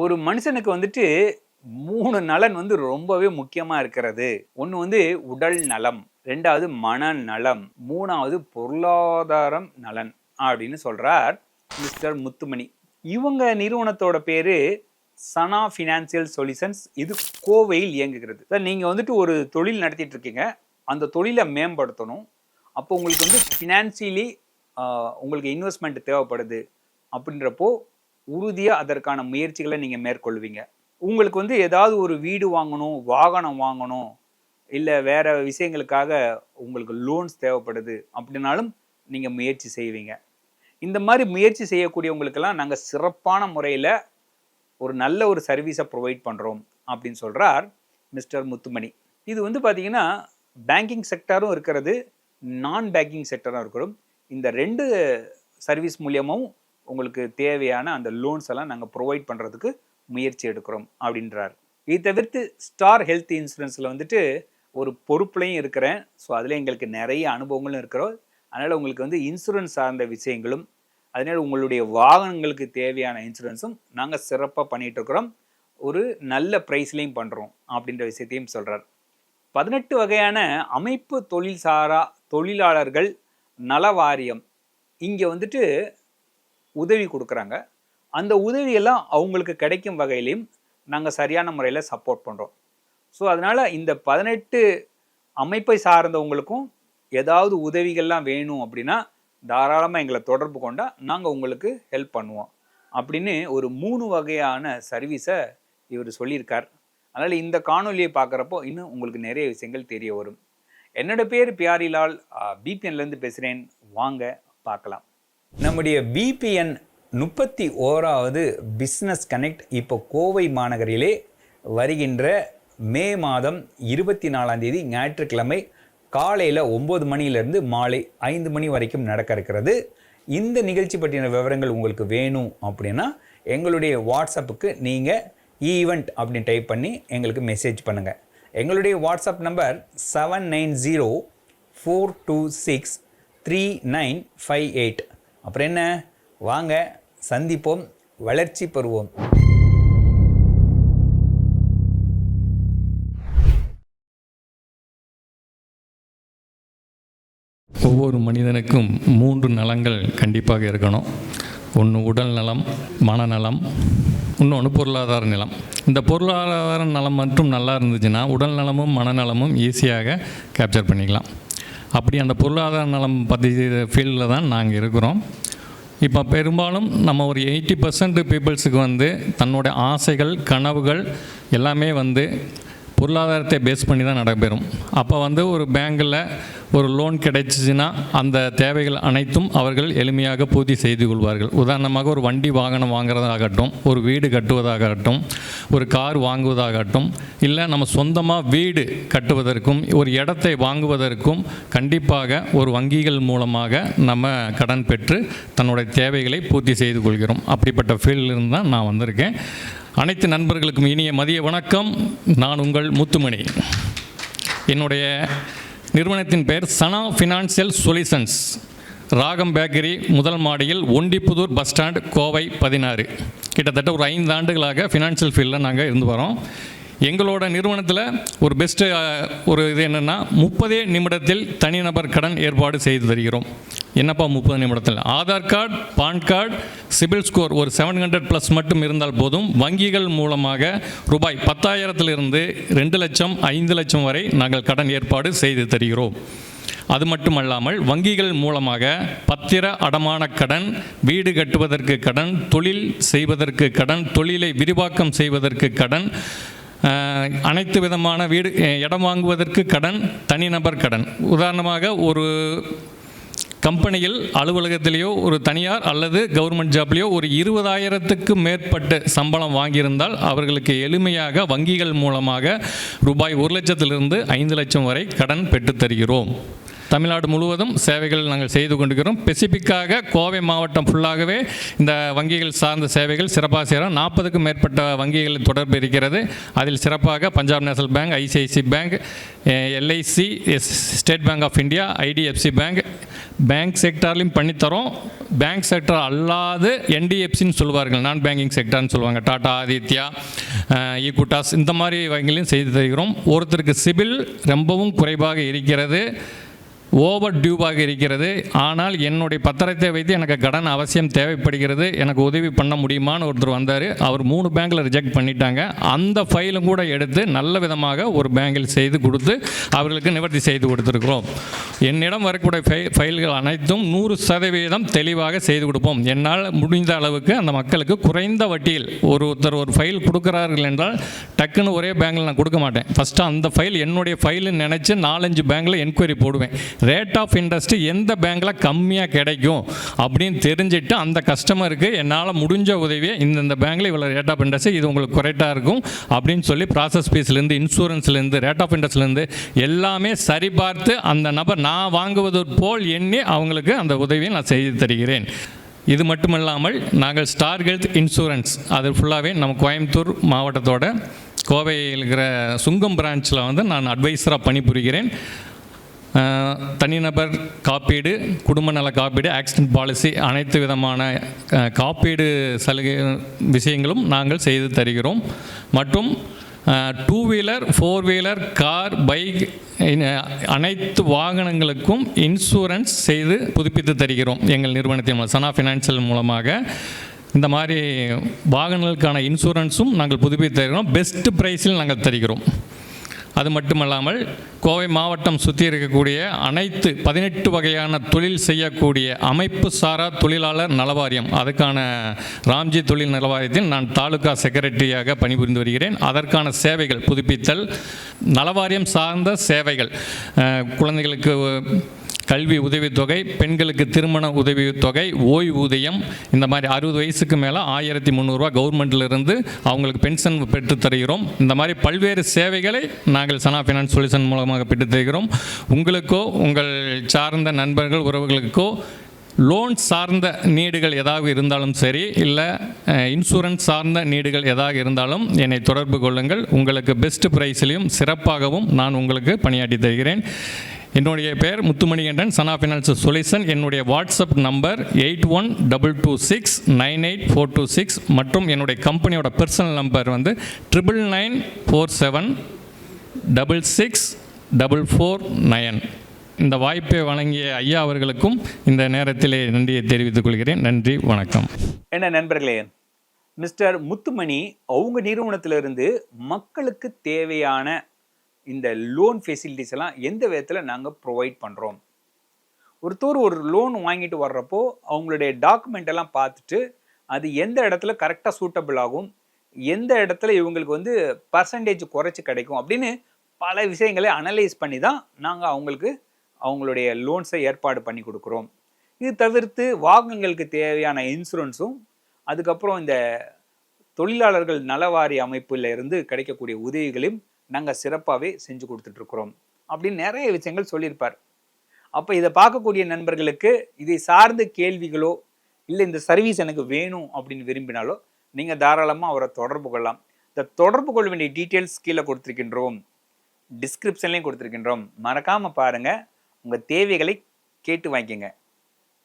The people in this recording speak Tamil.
ஒரு மனுஷனுக்கு வந்துட்டு 3 நலன் வந்து ரொம்பவே முக்கியமா இருக்கிறது. ஒண்ணு வந்து உடல் நலம், 2வது மனநலம், 3வது பொருளாதாரம் நலன் அப்படின்னு சொல்றார் மிஸ்டர் முத்துமணி. இவங்க நிறுவனத்தோட பேரு சனா ஃபினான்சியல் சொல்யூஷன்ஸ். இது கோவையில் இயங்குகிறது. சார், நீங்க வந்துட்டு ஒரு தொழில் நடத்திட்டு இருக்கீங்க. அந்த தொழிலை மேம்படுத்தணும். அப்போ உங்களுக்கு வந்து ஃபினான்சியலி உங்களுக்கு இன்வெஸ்ட்மெண்ட் தேவைப்படுது. அப்படின்றப்போ உறுதியாக அதற்கான முயற்சிகளை நீங்கள் மேற்கொள்வீங்க. உங்களுக்கு வந்து ஏதாவது ஒரு வீடு வாங்கணும், வாகனம் வாங்கணும், இல்லை வேற விஷயங்களுக்காக உங்களுக்கு லோன்ஸ் தேவைப்படுது அப்படின்னாலும் நீங்கள் முயற்சி செய்வீங்க. இந்த மாதிரி முயற்சி செய்யக்கூடியவங்களுக்கெல்லாம் நாங்கள் சிறப்பான முறையில் ஒரு நல்ல ஒரு சர்வீஸை ப்ரொவைட் பண்ணுறோம் அப்படின்னு சொல்கிறார் மிஸ்டர் முத்துமணி. இது வந்து பார்த்தீங்கன்னா பேங்கிங் செக்டரும் இருக்கிறது, நான் பேங்கிங் செக்டரும் இருக்கிறோம். இந்த 2 சர்வீஸ் மூலியமும் உங்களுக்கு தேவையான அந்த லோன்ஸ் எல்லாம் நாங்கள் ப்ரொவைட் பண்ணுறதுக்கு முயற்சி எடுக்கிறோம் அப்படின்றார். இது தவிர்த்து ஸ்டார் ஹெல்த் இன்சூரன்ஸில் வந்துட்டு ஒரு பொறுப்புலையும் இருக்கிறேன். ஸோ அதில் எங்களுக்கு நிறைய அனுபவங்களும் இருக்கிறோம். அதனால் உங்களுக்கு வந்து இன்சூரன்ஸ் சார்ந்த விஷயங்களும், அதனால் உங்களுடைய வாகனங்களுக்கு தேவையான இன்சூரன்ஸும் நாங்கள் சிறப்பாக பண்ணிகிட்ருக்கிறோம். ஒரு நல்ல ப்ரைஸ்லையும் பண்ணுறோம் அப்படின்ற விஷயத்தையும் சொல்கிறார். 18 வகையான அமைப்பு தொழில்சாரா தொழிலாளர்கள் நல வாரியம் இங்கே வந்துட்டு உதவி கொடுக்குறாங்க. அந்த உதவியெல்லாம் அவங்களுக்கு கிடைக்கும் வகையிலையும் நாங்கள் சரியான முறையில் சப்போர்ட் பண்ணுறோம். ஸோ அதனால் இந்த 18 அமைப்பை சார்ந்தவங்களுக்கும் ஏதாவது உதவிகள்லாம் வேணும் அப்படின்னா தாராளமாக எங்களை தொடர்பு கொண்டால் நாங்கள் உங்களுக்கு ஹெல்ப் பண்ணுவோம் அப்படின்னு ஒரு 3 வகையான சர்வீஸை இவர் சொல்லியிருக்கார். அதனால் இந்த காணொலியை பார்க்குறப்போ இன்னும் உங்களுக்கு நிறைய விஷயங்கள் தெரிய வரும். என்னோட பேர் பியாரிலால், பிபிஎன்லேருந்து பேசுகிறேன். வாங்க பார்க்கலாம். நம்முடைய பிபிஎன் 31வது பிஸ்னஸ் கனெக்ட் இப்போ கோவை மாநகரிலே வருகின்ற மே மாதம் 24ஆம் தேதி ஞாயிற்றுக்கிழமை காலையில் 9 மணியிலிருந்து மாலை 5 மணி வரைக்கும் நடக்க இருக்கிறது. இந்த நிகழ்ச்சி பற்றின விவரங்கள் உங்களுக்கு வேணும் அப்படின்னா எங்களுடைய வாட்ஸ்அப்புக்கு நீங்கள் ஈவெண்ட் அப்படின்னு டைப் பண்ணி எங்களுக்கு மெசேஜ் பண்ணுங்கள். எங்களுடைய வாட்ஸ்அப் நம்பர் 7904263958. அப்புறம் என்ன, வாங்க சந்திப்போம், வளர்ச்சி பெறுவோம். ஒவ்வொரு மனிதனுக்கும் 3 நலங்கள் கண்டிப்பாக இருக்கணும். ஒன்று உடல் நலம், மனநலம், இன்னொன்று பொருளாதார நலம். இந்த பொருளாதார நலம் மட்டும் நல்லா இருந்துச்சுன்னா உடல் நலமும் மனநலமும் ஈஸியாக கேப்சர் பண்ணிக்கலாம். அப்படி அந்த பொருளாதார நலம் பற்றி ஃபீல்டில் தான் நாங்கள் இருக்கிறோம். இப்போ பெரும்பாலும் நம்ம ஒரு 80% பீப்புள்ஸுக்கு வந்து தன்னோட ஆசைகள், கனவுகள் எல்லாமே வந்து பொருளாதாரத்தை பேஸ் பண்ணி தான் நடைபெறும். அப்போ வந்து ஒரு பேங்கில் ஒரு லோன் கிடைச்சிச்சின்னா அந்த தேவைகள் அனைத்தும் அவர்கள் எளிமையாக பூர்த்தி செய்து கொள்வார்கள். உதாரணமாக ஒரு வண்டி வாகனம் வாங்குறதாகட்டும், ஒரு வீடு கட்டுவதாகட்டும், ஒரு கார் வாங்குவதாகட்டும், இல்லை நம்ம சொந்தமாக வீடு கட்டுவதற்கும் ஒரு இடத்தை வாங்குவதற்கும் கண்டிப்பாக ஒரு வங்கிகள் மூலமாக நம்ம கடன் பெற்று தன்னுடைய தேவைகளை பூர்த்தி செய்து கொள்கிறோம். அப்படிப்பட்ட ஃபீல்டிலிருந்து தான் நான் வந்திருக்கேன். அனைத்து நண்பர்களுக்கும் இனிய மதிய வணக்கம். நான் உங்கள் முத்துமணி. என்னுடைய நிறுவனத்தின் பெயர் சனா ஃபினான்சியல் சொல்யூஷன்ஸ். ராகம் பேக்கரி முதல் மாடியில் ஒண்டிப்புதூர் பஸ் ஸ்டாண்ட், கோவை 16. கிட்டத்தட்ட ஒரு 5 ஆண்டுகளாக ஃபினான்ஷியல் ஃபீல்டில் நாங்கள் இருந்து வரோம். எங்களோட நிறுவனத்தில் ஒரு பெஸ்ட்டு ஒரு இது என்னென்னா 30 நிமிடத்தில் தனிநபர் கடன் ஏற்பாடு செய்து தருகிறோம். என்னப்பா 30 நிமிடத்தில்? Aadhaar card, PAN card, CIBIL score ஒரு 700+ மட்டும் இருந்தால் போதும். வங்கிகள் மூலமாக ரூபாய் 10,000 2 லட்சம் 5 லட்சம் வரை நாங்கள் கடன் ஏற்பாடு செய்து தருகிறோம். அது மட்டுமல்லாமல் வங்கிகள் மூலமாக பத்திர அடமான கடன், வீடு கட்டுவதற்கு கடன், தொழில் செய்வதற்கு கடன், தொழிலை விரிவாக்கம் செய்வதற்கு கடன், அனைத்து விதமான வீடு இடம் வாங்குவதற்கு கடன், தனிநபர் கடன். உதாரணமாக ஒரு கம்பெனியில் அலுவலகத்திலேயோ ஒரு தனியார் அல்லது கவர்மெண்ட் ஜாப்லேயோ ஒரு 20,000க்கு மேற்பட்ட சம்பளம் வாங்கியிருந்தால் அவர்களுக்கு எளிமையாக வங்கிகள் மூலமாக ரூபாய் 1 லட்சத்திலிருந்து 5 லட்சம் வரை கடன் பெற்று தருகிறோம். தமிழ்நாடு முழுவதும் சேவைகள் நாங்கள் செய்து கொண்டிருக்கிறோம். ஸ்பெசிஃபிக்காக கோவை மாவட்டம் ஃபுல்லாகவே இந்த வங்கிகள் சார்ந்த சேவைகள் சிறப்பாக செய்கிறோம். 40க்கும் மேற்பட்ட வங்கிகளின் தொடர்பு இருக்கிறது. அதில் சிறப்பாக Punjab national bank, ICICI bank, LIC, state bank of India, IDFC bank, bank செக்டார்லையும் பண்ணித்தரோம். பேங்க் செக்டார் அல்லாது என்டிஎஃப்சின்னு சொல்லுவார்கள், நான் பேங்கிங் செக்டார்னு சொல்லுவாங்க, டாடா, ஆதித்யா, ஈக்குட்டாஸ், இந்த மாதிரி வகைகளையும் செய்து தருகிறோம். ஒருத்தருக்கு சிபில் ரொம்பவும் குறைவாக இருக்கிறது, ஓவர் டியூவாக இருக்கிறது, ஆனால் என்னுடைய பத்திரத்தை வைத்து எனக்கு கடன் அவசியம் தேவைப்படுகிறது, எனக்கு உதவி பண்ண முடியுமான்னு ஒருத்தர் வந்தார். அவர் 3 பேங்கில் ரிஜெக்ட் பண்ணிட்டாங்க. அந்த ஃபைலும் கூட எடுத்து நல்ல விதமாக ஒரு பேங்கில் செய்து கொடுத்து அவர்களுக்கு நிவர்த்தி செய்து கொடுத்துருக்கிறோம். என்னிடம் வரக்கூடிய ஃபைல்கள் அனைத்தும் 100% தெளிவாக செய்து கொடுப்போம். என்னால் முடிந்த அளவுக்கு அந்த மக்களுக்கு குறைந்த வட்டியில் ஒருத்தர் ஒரு ஃபைல் கொடுக்குறார்கள் என்றால் டக்குன்னு ஒரே பேங்கில் நான் கொடுக்க மாட்டேன். ஃபஸ்ட்டு அந்த ஃபைல் என்னுடைய ஃபைலுன்னு நினச்சி 4-5 பேங்கில் என்கொயரி போடுவேன். ரேட் ஆஃப் இன்ட்ரெஸ்ட் எந்த பேங்கில் கம்மியாக கிடைக்கும் அப்படின்னு தெரிஞ்சுட்டு அந்த கஸ்டமருக்கு என்னால் முடிஞ்ச உதவியை இந்த பேங்கில் இவ்வளோ ரேட் ஆஃப் இன்ட்ரெஸ்ட், இது உங்களுக்கு கரெக்டாக இருக்கும் அப்படின்னு சொல்லி ப்ராசஸ் ஃபீஸ்லேருந்து, இன்சூரன்ஸ்லேருந்து, ரேட் ஆஃப் இன்ட்ரெஸ்ட்லேருந்து எல்லாமே சரிபார்த்து அந்த நபர் நான் வாங்குவது போல் எண்ணி அவங்களுக்கு அந்த உதவியை நான் செய்து தருகிறேன். இது மட்டுமில்லாமல் நாங்கள் ஸ்டார் ஹெல்த் இன்சூரன்ஸ், அது ஃபுல்லாகவே நம்ம கோயம்புத்தூர் மாவட்டத்தோட கோவையில் இருக்கிற சுங்கம் பிரான்ச்சில் வந்து நான் அட்வைஸராக பணிபுரிகிறேன். தனிநபர் காப்பீடு, குடும்ப நல காப்பீடு, ஆக்சிடென்ட் பாலிசி, அனைத்து விதமான காப்பீடு சலுகை விஷயங்களும் நாங்கள் செய்து தருகிறோம். மற்றும் 2 வீலர், 4 வீலர், கார், பைக், அனைத்து வாகனங்களுக்கும் இன்சூரன்ஸ் செய்து புதுப்பித்து தருகிறோம். எங்கள் நிறுவனத்தின் சனா ஃபினான்ஷியல் மூலமாக இந்த மாதிரி வாகனங்களுக்கான இன்சூரன்ஸும் நாங்கள் புதுப்பித்து தருகிறோம். பெஸ்ட் ப்ரைஸில் நாங்கள் தருகிறோம். அது மட்டுமல்லாமல் கோவை மாவட்டம் சுற்றி இருக்கக்கூடிய அனைத்து 18 வகையான தொழில் செய்யக்கூடிய அமைப்பு சாரா தொழிலாளர் நலவாரியம், அதுக்கான ராம்ஜி தொழில் நலவாரியத்தில் நான் தாலுகா செக்ரட்டரியாக பணிபுரிந்து வருகிறேன். அதற்கான சேவைகள் புதுப்பித்தல், நலவாரியம் சார்ந்த சேவைகள், குழந்தைகளுக்கு கல்வி உதவித்தொகை, பெண்களுக்கு திருமண உதவித்தொகை, ஓய்வூதியம், இந்த மாதிரி 60 வயசுக்கு மேலே 1300 கவர்மெண்ட்டிலிருந்து அவங்களுக்கு பென்ஷன் பெற்று தருகிறோம். இந்த மாதிரி பல்வேறு சேவைகளை நாங்கள் சனா ஃபினான்ஸ் சொல்யூஷன் மூலமாக பெற்று தருகிறோம். உங்களுக்கோ உங்கள் சார்ந்த நண்பர்கள் உறவுகளுக்கோ லோன் சார்ந்த நீடுகள் ஏதாவது இருந்தாலும் சரி, இல்லை இன்சூரன்ஸ் சார்ந்த நீடுகள் ஏதாவது இருந்தாலும் என்னை தொடர்பு கொள்ளுங்கள். உங்களுக்கு பெஸ்ட் ப்ரைஸ்லையும் சிறப்பாகவும் நான் உங்களுக்கு பணியாற்றி தருகிறேன். என்னுடைய பெயர் முத்துமணிகண்டன், சனா ஃபினான்ஸ் சொல்யூஷன். என்னுடைய வாட்ஸ்அப் நம்பர் 8122698426 மற்றும் என்னுடைய கம்பெனியோட பர்சனல் நம்பர் வந்து 9947766449. இந்த வாய்ப்பை வழங்கிய ஐயா அவர்களுக்கும் இந்த நேரத்திலே நன்றியை தெரிவித்துக் கொள்கிறேன். நன்றி, வணக்கம். என்ன நண்பர்களே, மிஸ்டர் முத்துமணி அவங்க நிறுவனத்திலிருந்து மக்களுக்கு தேவையான இந்த லோன் ஃபெசிலிட்டிஸ் எல்லாம் எந்த விதத்தில் நாங்கள் ப்ரொவைட் பண்ணுறோம். ஒருத்தர் ஒரு லோன் வாங்கிட்டு வர்றப்போ அவங்களுடைய டாக்குமெண்ட் எல்லாம் பார்த்துட்டு அது எந்த இடத்துல கரெக்டாக சூட்டபிள் ஆகும், எந்த இடத்துல இவங்களுக்கு வந்து பர்சன்டேஜ் குறைச்சி கிடைக்கும் அப்படின்னு பல விஷயங்களை அனலைஸ் பண்ணி தான் நாங்கள் அவங்களுக்கு அவங்களுடைய லோன்ஸை ஏற்பாடு பண்ணி கொடுக்குறோம். இது தவிர்த்து வாகனங்களுக்கு தேவையான இன்சூரன்ஸும், அதுக்கப்புறம் இந்த தொழிலாளர்கள் நலவாரி அமைப்பில் இருந்து கிடைக்கக்கூடிய உதவிகளையும் நாங்கள் சிறப்பாகவே செஞ்சு கொடுத்துட்ருக்குறோம் அப்படின்னு நிறைய விஷயங்கள் சொல்லியிருப்பார். அப்போ இதை பார்க்கக்கூடிய நண்பர்களுக்கு இதை சார்ந்த கேள்விகளோ இல்லை இந்த சர்வீஸ் எனக்கு வேணும் அப்படின்னு விரும்பினாலோ நீங்கள் தாராளமாக அவரை தொடர்பு கொள்ளலாம். இந்த தொடர்பு கொள்ள வேண்டிய டீட்டெயில்ஸ் கீழே கொடுத்துருக்கின்றோம், டிஸ்கிரிப்ஷன்லேயும் கொடுத்துருக்கின்றோம். மறக்காமல் பாருங்கள், உங்கள் தேவைகளை கேட்டு வாங்கிக்கோங்க.